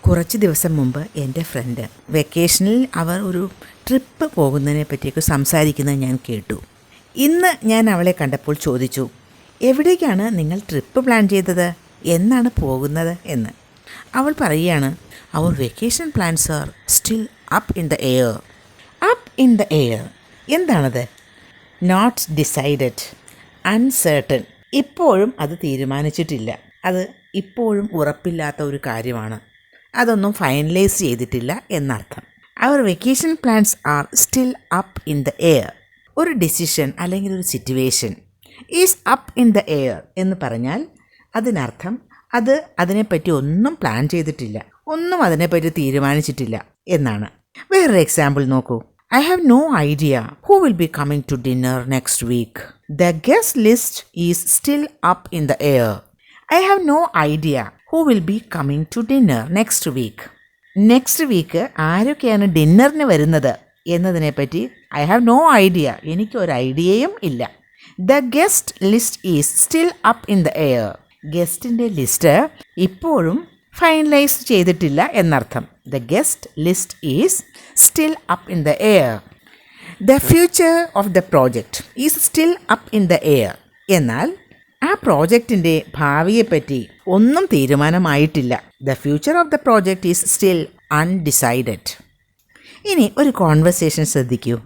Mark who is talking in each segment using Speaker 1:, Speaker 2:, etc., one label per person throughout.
Speaker 1: കുറച്ച് ദിവസം മുമ്പ് എൻ്റെ ഫ്രണ്ട് വെക്കേഷനിൽ അവർ ഒരു ട്രിപ്പ് പോകുന്നതിനെ പറ്റിയൊക്കെ സംസാരിക്കുന്നത് ഞാൻ കേട്ടു. ഇന്ന് ഞാൻ അവളെ കണ്ടപ്പോൾ ചോദിച്ചു, എവിടേക്കാണ് നിങ്ങൾ ട്രിപ്പ് പ്ലാൻ ചെയ്തത്, എന്നാണ് പോകുന്നത് എന്ന്. അവൾ പറയുകയാണ്, അവർ vacation plans are still up in the air. Up in the air എന്താണത്? Not decided, uncertain. ഇപ്പോഴും അത് തീരുമാനിച്ചിട്ടില്ല, അത് ഇപ്പോഴും ഉറപ്പില്ലാത്ത ഒരു കാര്യമാണ്, അതൊന്നും ഫൈനലൈസ് ചെയ്തിട്ടില്ല എന്നർത്ഥം. അവർ vacation plans are still up in the air. ഒരു ഡിസിഷൻ അല്ലെങ്കിൽ ഒരു situation is up in the air എന്ന് പറഞ്ഞാൽ അതിനർത്ഥം അത് അതിനെപ്പറ്റി ഒന്നും പ്ലാൻ ചെയ്തിട്ടില്ല, ഒന്നും അതിനെപ്പറ്റി തീരുമാനിച്ചിട്ടില്ല എന്നാണ്. വേറൊരു എക്സാമ്പിൾ നോക്കൂ. I have no idea who will be coming to dinner next week. The guest list is still up in the air. I have no idea who will be coming to dinner next week. Next week ആരൊക്കെയാണ് ഡിന്നറിന് വരുന്നത് എന്നതിനെപ്പറ്റി I have no idea, എനിക്കൊരു ഐഡിയയും ഇല്ല. The guest list is still up in the air. ഗസ്റ്റിൻ്റെ list ഇപ്പോഴും finalize ചെയ്തിട്ടില്ല എന്നർത്ഥം. The guest list is still up in the air. The future of the project is still up in the air. എന്നാൽ ആ പ്രോജക്റ്റിൻ്റെ ഭാവിയെപ്പറ്റി ഒന്നും തീരുമാനമായിട്ടില്ല. The future of the project is still undecided. ഇനി ഒരു കോൺവെർസേഷൻ ശ്രദ്ധിക്കൂ.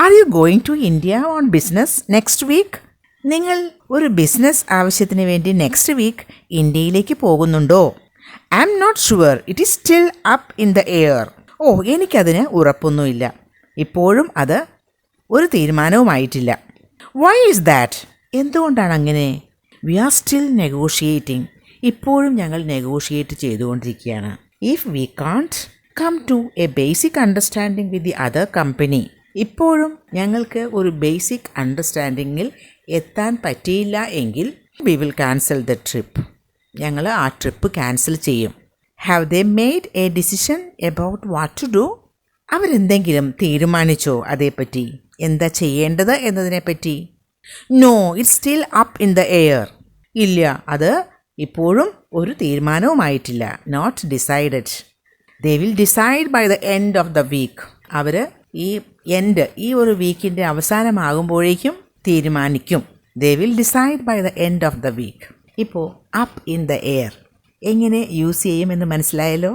Speaker 1: Are you going to India on business next week? നിങ്ങൾ ഒരു ബിസിനസ് ആവശ്യത്തിന് വേണ്ടി നെക്സ്റ്റ് വീക്ക് ഇന്ത്യയിലേക്ക് പോകുന്നുണ്ടോ? I am not sure, it is still up in the air. ഓ, എനിക്കതിന് ഉറപ്പൊന്നുമില്ല, ഇപ്പോഴും അത് ഒരു തീരുമാനവുമായിട്ടില്ല. Y is that? എന്തുകൊണ്ടാണ് അങ്ങനെ? We are still negotiating. ഇപ്പോഴും ഞങ്ങൾ നെഗോഷിയേറ്റ് ചെയ്തുകൊണ്ടിരിക്കുകയാണ്. If we can't come to a basic understanding with the other company, ഇപ്പോഴും ഞങ്ങൾക്ക് ഒരു ബേസിക് അണ്ടർസ്റ്റാൻഡിങ്ങിൽ എത്താൻ പറ്റിയില്ല എങ്കിൽ we will cancel the trip. ഞങ്ങൾ ആ ട്രിപ്പ് ക്യാൻസൽ ചെയ്യും. Have they made a decision about what to do? അവരെന്തെങ്കിലും തീരുമാനിച്ചോ അതേപ്പറ്റി, എന്താ ചെയ്യേണ്ടത് എന്നതിനെപ്പറ്റി? No, it's still up in the air. ഇല്ല, അത് ഇപ്പോഴും ഒരു തീരുമാനവുമായിട്ടില്ല. Not decided. They will decide by the end of the week. അവർ ഈ ഒരു വീക്കിൻ്റെ അവസാനമാകുമ്പോഴേക്കും തീരുമാനിക്കും. They will decide by the end of the week. ഇപ്പോൾ അപ്പ് ഇൻ ദ എയർ എങ്ങനെ യൂസ് ചെയ്യുമെന്ന് മനസ്സിലായല്ലോ.